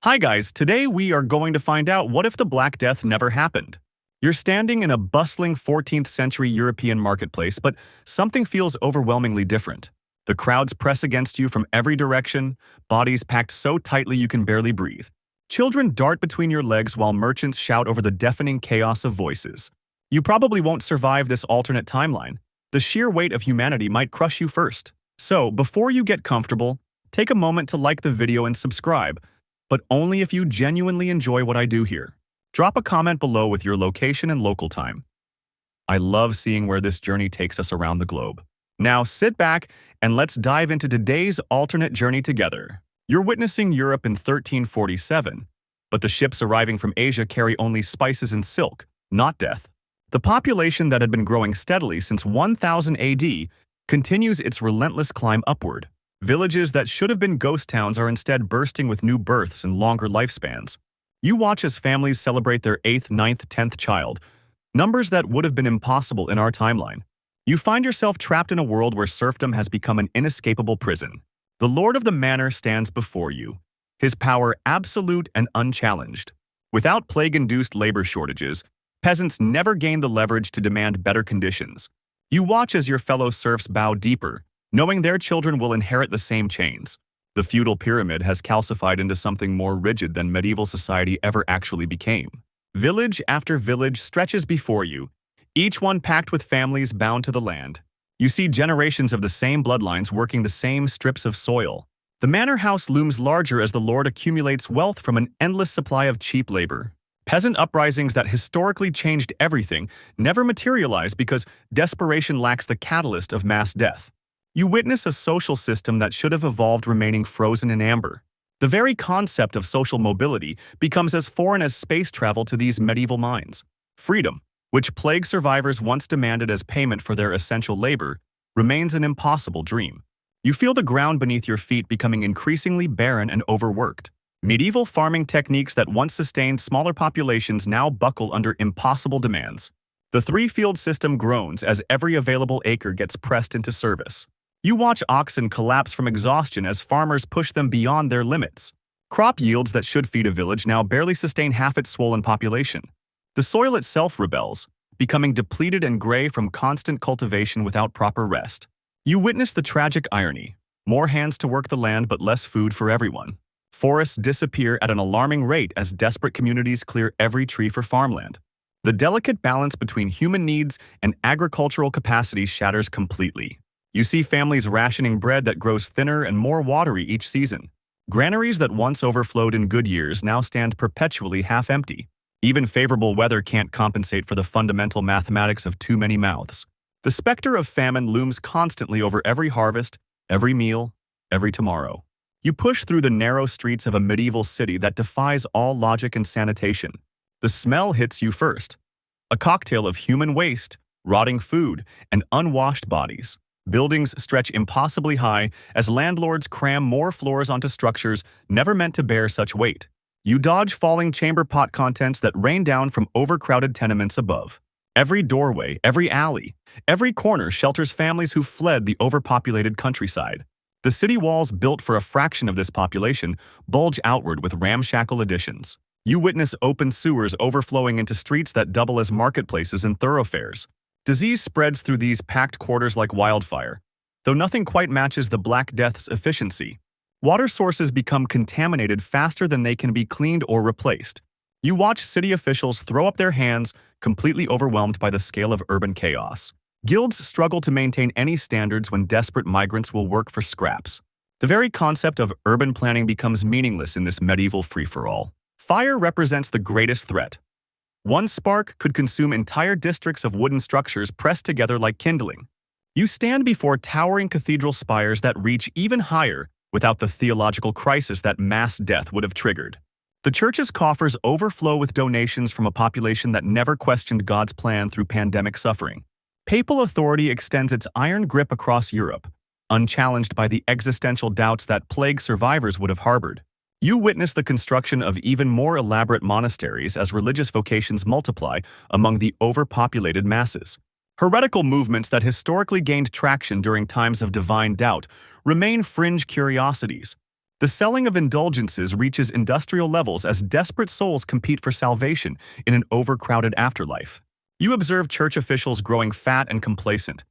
Hi guys, today we are going to find out what if the Black Death never happened. You're standing in a bustling 14th century European marketplace, but something feels overwhelmingly different. The crowds press against you from every direction, bodies packed so tightly you can barely breathe. Children dart between your legs while merchants shout over the deafening chaos of voices. You probably won't survive this alternate timeline. The sheer weight of humanity might crush you first. So, before you get comfortable, take a moment to like the video and subscribe, but only if you genuinely enjoy what I do here. Drop a comment below with your location and local time. I love seeing where this journey takes us around the globe. Now sit back and let's dive into today's alternate journey together. You're witnessing Europe in 1347, but the ships arriving from Asia carry only spices and silk, not death. The population that had been growing steadily since 1000 AD continues its relentless climb upward. Villages that should have been ghost towns are instead bursting with new births and longer lifespans. You watch as families celebrate their 8th, 9th, 10th child, numbers that would have been impossible in our timeline. You find yourself trapped in a world where serfdom has become an inescapable prison. The Lord of the Manor stands before you, his power absolute and unchallenged. Without plague-induced labor shortages, peasants never gained the leverage to demand better conditions. You watch as your fellow serfs bow deeper, knowing their children will inherit the same chains. The feudal pyramid has calcified into something more rigid than medieval society ever actually became. Village after village stretches before you, each one packed with families bound to the land. You see generations of the same bloodlines working the same strips of soil. The manor house looms larger as the lord accumulates wealth from an endless supply of cheap labor. Peasant uprisings that historically changed everything never materialize because desperation lacks the catalyst of mass death. You witness a social system that should have evolved remaining frozen in amber. The very concept of social mobility becomes as foreign as space travel to these medieval minds. Freedom, which plague survivors once demanded as payment for their essential labor, remains an impossible dream. You feel the ground beneath your feet becoming increasingly barren and overworked. Medieval farming techniques that once sustained smaller populations now buckle under impossible demands. The three-field system groans as every available acre gets pressed into service. You watch oxen collapse from exhaustion as farmers push them beyond their limits. Crop yields that should feed a village now barely sustain half its swollen population. The soil itself rebels, becoming depleted and gray from constant cultivation without proper rest. You witness the tragic irony: more hands to work the land but less food for everyone. Forests disappear at an alarming rate as desperate communities clear every tree for farmland. The delicate balance between human needs and agricultural capacity shatters completely. You see families rationing bread that grows thinner and more watery each season. Granaries that once overflowed in good years now stand perpetually half empty. Even favorable weather can't compensate for the fundamental mathematics of too many mouths. The specter of famine looms constantly over every harvest, every meal, every tomorrow. You push through the narrow streets of a medieval city that defies all logic and sanitation. The smell hits you first. A cocktail of human waste, rotting food, and unwashed bodies. Buildings stretch impossibly high as landlords cram more floors onto structures never meant to bear such weight. You dodge falling chamber pot contents that rain down from overcrowded tenements above. Every doorway, every alley, every corner shelters families who fled the overpopulated countryside. The city walls built for a fraction of this population bulge outward with ramshackle additions. You witness open sewers overflowing into streets that double as marketplaces and thoroughfares. Disease spreads through these packed quarters like wildfire, though nothing quite matches the Black Death's efficiency. Water sources become contaminated faster than they can be cleaned or replaced. You watch city officials throw up their hands, completely overwhelmed by the scale of urban chaos. Guilds struggle to maintain any standards when desperate migrants will work for scraps. The very concept of urban planning becomes meaningless in this medieval free-for-all. Fire represents the greatest threat. One spark could consume entire districts of wooden structures pressed together like kindling. You stand before towering cathedral spires that reach even higher without the theological crisis that mass death would have triggered. The church's coffers overflow with donations from a population that never questioned God's plan through pandemic suffering. Papal authority extends its iron grip across Europe, unchallenged by the existential doubts that plague survivors would have harbored. You witness the construction of even more elaborate monasteries as religious vocations multiply among the overpopulated masses. Heretical movements that historically gained traction during times of divine doubt remain fringe curiosities. The selling of indulgences reaches industrial levels as desperate souls compete for salvation in an overcrowded afterlife. You observe church officials growing fat and complacent,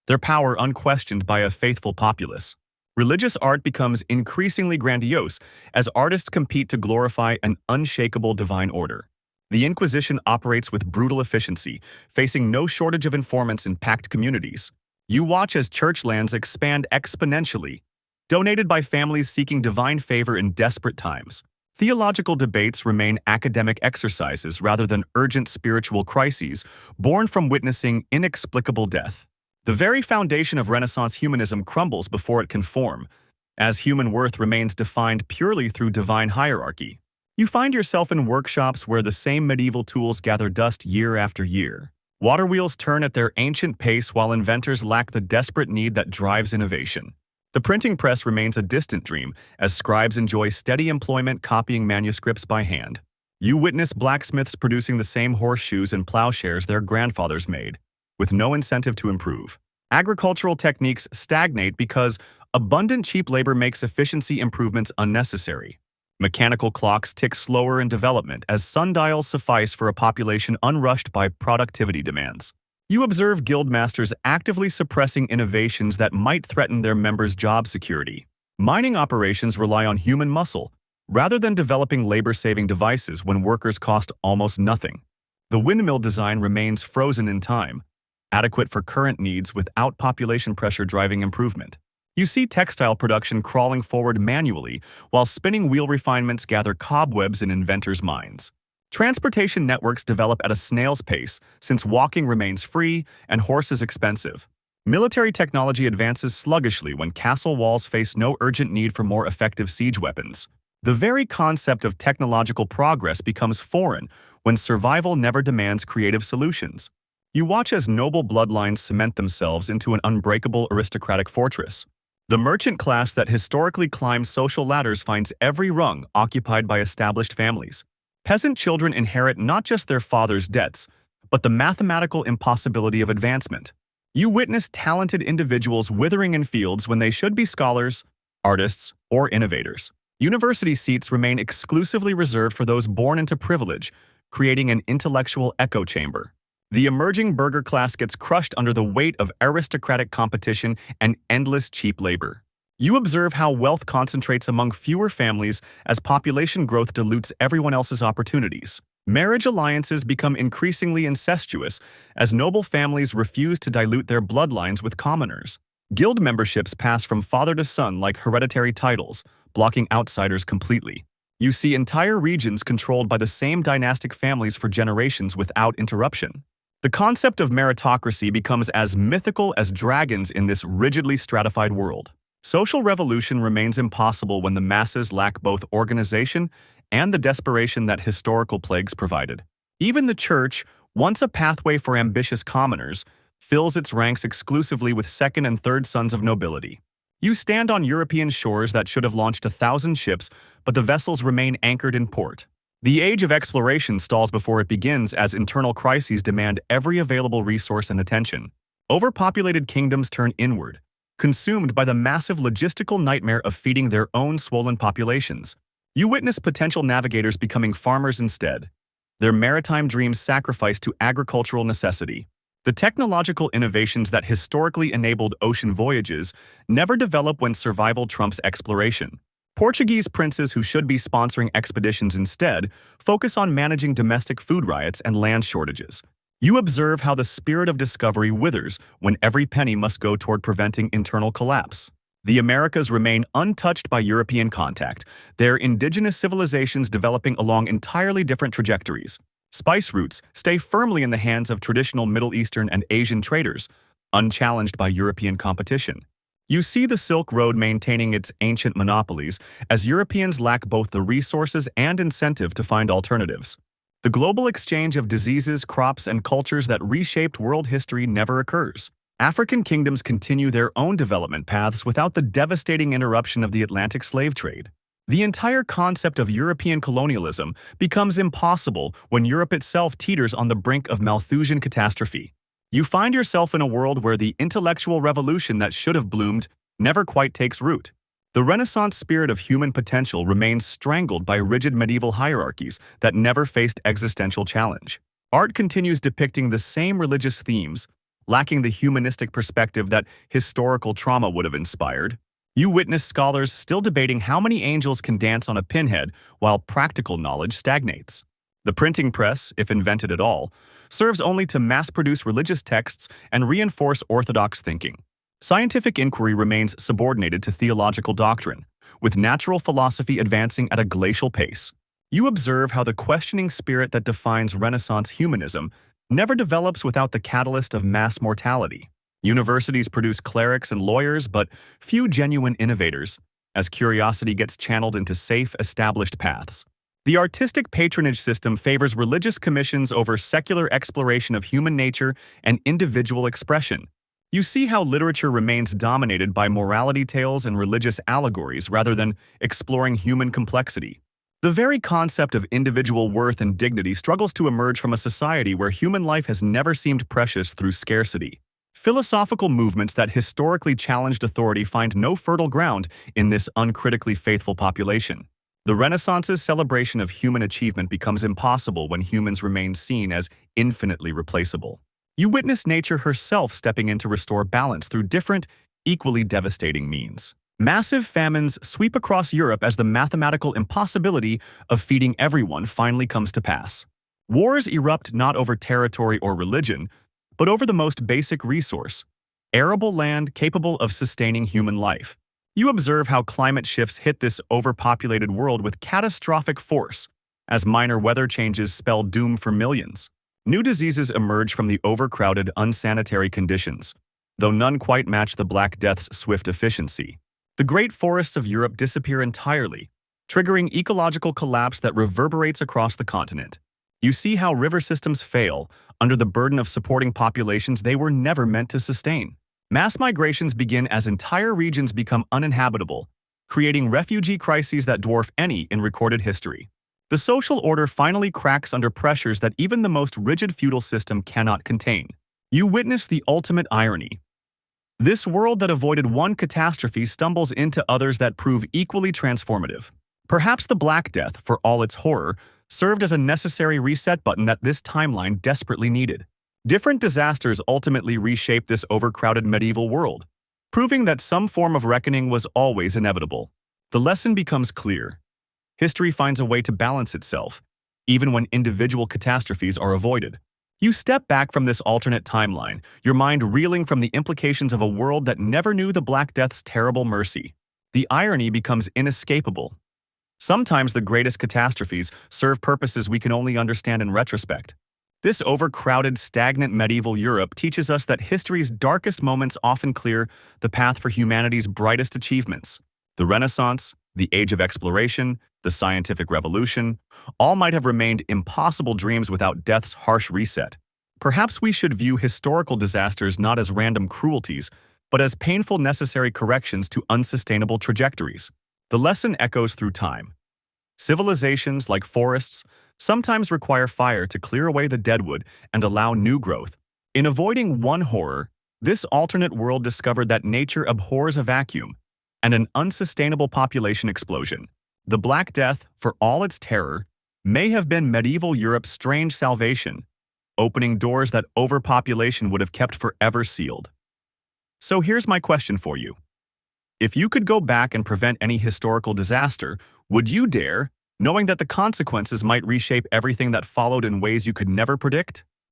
their power unquestioned by a faithful populace. Religious art becomes increasingly grandiose as artists compete to glorify an unshakable divine order. The Inquisition operates with brutal efficiency, facing no shortage of informants in packed communities. You watch as church lands expand exponentially, donated by families seeking divine favor in desperate times. Theological debates remain academic exercises rather than urgent spiritual crises born from witnessing inexplicable death. The very foundation of Renaissance humanism crumbles before it can form, as human worth remains defined purely through divine hierarchy. You find yourself in workshops where the same medieval tools gather dust year after year. Water wheels turn at their ancient pace while inventors lack the desperate need that drives innovation. The printing press remains a distant dream as scribes enjoy steady employment copying manuscripts by hand. You witness blacksmiths producing the same horseshoes and plowshares their grandfathers made, with no incentive to improve. Agricultural techniques stagnate because abundant cheap labor makes efficiency improvements unnecessary. Mechanical clocks tick slower in development as sundials suffice for a population unrushed by productivity demands. You observe guildmasters actively suppressing innovations that might threaten their members' job security. Mining operations rely on human muscle, rather than developing labor-saving devices when workers cost almost nothing. The windmill design remains frozen in time, adequate for current needs without population pressure driving improvement. You see textile production crawling forward manually, while spinning wheel refinements gather cobwebs in inventors' minds. Transportation networks develop at a snail's pace, since walking remains free and horses expensive. Military technology advances sluggishly when castle walls face no urgent need for more effective siege weapons. The very concept of technological progress becomes foreign when survival never demands creative solutions. You watch as noble bloodlines cement themselves into an unbreakable aristocratic fortress. The merchant class that historically climbs social ladders finds every rung occupied by established families. Peasant children inherit not just their father's debts, but the mathematical impossibility of advancement. You witness talented individuals withering in fields when they should be scholars, artists, or innovators. University seats remain exclusively reserved for those born into privilege, creating an intellectual echo chamber. The emerging burger class gets crushed under the weight of aristocratic competition and endless cheap labor. You observe how wealth concentrates among fewer families as population growth dilutes everyone else's opportunities. Marriage alliances become increasingly incestuous as noble families refuse to dilute their bloodlines with commoners. Guild memberships pass from father to son like hereditary titles, blocking outsiders completely. You see entire regions controlled by the same dynastic families for generations without interruption. The concept of meritocracy becomes as mythical as dragons in this rigidly stratified world. Social revolution remains impossible when the masses lack both organization and the desperation that historical plagues provided. Even the church, once a pathway for ambitious commoners, fills its ranks exclusively with second and third sons of nobility. You stand on European shores that should have launched 1,000 ships, but the vessels remain anchored in port. The age of exploration stalls before it begins as internal crises demand every available resource and attention. Overpopulated kingdoms turn inward, consumed by the massive logistical nightmare of feeding their own swollen populations. You witness potential navigators becoming farmers instead, their maritime dreams sacrificed to agricultural necessity. The technological innovations that historically enabled ocean voyages never develop when survival trumps exploration. Portuguese princes who should be sponsoring expeditions instead focus on managing domestic food riots and land shortages. You observe how the spirit of discovery withers when every penny must go toward preventing internal collapse. The Americas remain untouched by European contact, their indigenous civilizations developing along entirely different trajectories. Spice routes stay firmly in the hands of traditional Middle Eastern and Asian traders, unchallenged by European competition. You see the Silk Road maintaining its ancient monopolies as Europeans lack both the resources and incentive to find alternatives. The global exchange of diseases, crops, and cultures that reshaped world history never occurs. African kingdoms continue their own development paths without the devastating interruption of the Atlantic slave trade. The entire concept of European colonialism becomes impossible when Europe itself teeters on the brink of Malthusian catastrophe. You find yourself in a world where the intellectual revolution that should have bloomed never quite takes root. The Renaissance spirit of human potential remains strangled by rigid medieval hierarchies that never faced existential challenge. Art continues depicting the same religious themes, lacking the humanistic perspective that historical trauma would have inspired. You witness scholars still debating how many angels can dance on a pinhead while practical knowledge stagnates. The printing press, if invented at all, serves only to mass-produce religious texts and reinforce orthodox thinking. Scientific inquiry remains subordinated to theological doctrine, with natural philosophy advancing at a glacial pace. You observe how the questioning spirit that defines Renaissance humanism never develops without the catalyst of mass mortality. Universities produce clerics and lawyers, but few genuine innovators, as curiosity gets channeled into safe, established paths. The artistic patronage system favors religious commissions over secular exploration of human nature and individual expression. You see how literature remains dominated by morality tales and religious allegories rather than exploring human complexity. The very concept of individual worth and dignity struggles to emerge from a society where human life has never seemed precious through scarcity. Philosophical movements that historically challenged authority find no fertile ground in this uncritically faithful population. The Renaissance's celebration of human achievement becomes impossible when humans remain seen as infinitely replaceable. You witness nature herself stepping in to restore balance through different, equally devastating means. Massive famines sweep across Europe as the mathematical impossibility of feeding everyone finally comes to pass. Wars erupt not over territory or religion, but over the most basic resource, arable land capable of sustaining human life. You observe how climate shifts hit this overpopulated world with catastrophic force, as minor weather changes spell doom for millions. New diseases emerge from the overcrowded, unsanitary conditions, though none quite match the Black Death's swift efficiency. The great forests of Europe disappear entirely, triggering ecological collapse that reverberates across the continent. You see how river systems fail under the burden of supporting populations they were never meant to sustain. Mass migrations begin as entire regions become uninhabitable, creating refugee crises that dwarf any in recorded history. The social order finally cracks under pressures that even the most rigid feudal system cannot contain. You witness the ultimate irony. This world that avoided one catastrophe stumbles into others that prove equally transformative. Perhaps the Black Death, for all its horror, served as a necessary reset button that this timeline desperately needed. Different disasters ultimately reshaped this overcrowded medieval world, proving that some form of reckoning was always inevitable. The lesson becomes clear. History finds a way to balance itself, even when individual catastrophes are avoided. You step back from this alternate timeline, your mind reeling from the implications of a world that never knew the Black Death's terrible mercy. The irony becomes inescapable. Sometimes the greatest catastrophes serve purposes we can only understand in retrospect. This overcrowded, stagnant medieval Europe teaches us that history's darkest moments often clear the path for humanity's brightest achievements. The Renaissance, the Age of Exploration, the Scientific Revolution, all might have remained impossible dreams without death's harsh reset. Perhaps we should view historical disasters not as random cruelties, but as painful necessary corrections to unsustainable trajectories. The lesson echoes through time. Civilizations, like forests, sometimes require fire to clear away the deadwood and allow new growth. In avoiding one horror, this alternate world discovered that nature abhors a vacuum and an unsustainable population explosion. The Black Death, for all its terror, may have been medieval Europe's strange salvation, opening doors that overpopulation would have kept forever sealed. So here's my question for you. If you could go back and prevent any historical disaster, would you dare, knowing that the consequences might reshape everything that followed in ways you could never predict?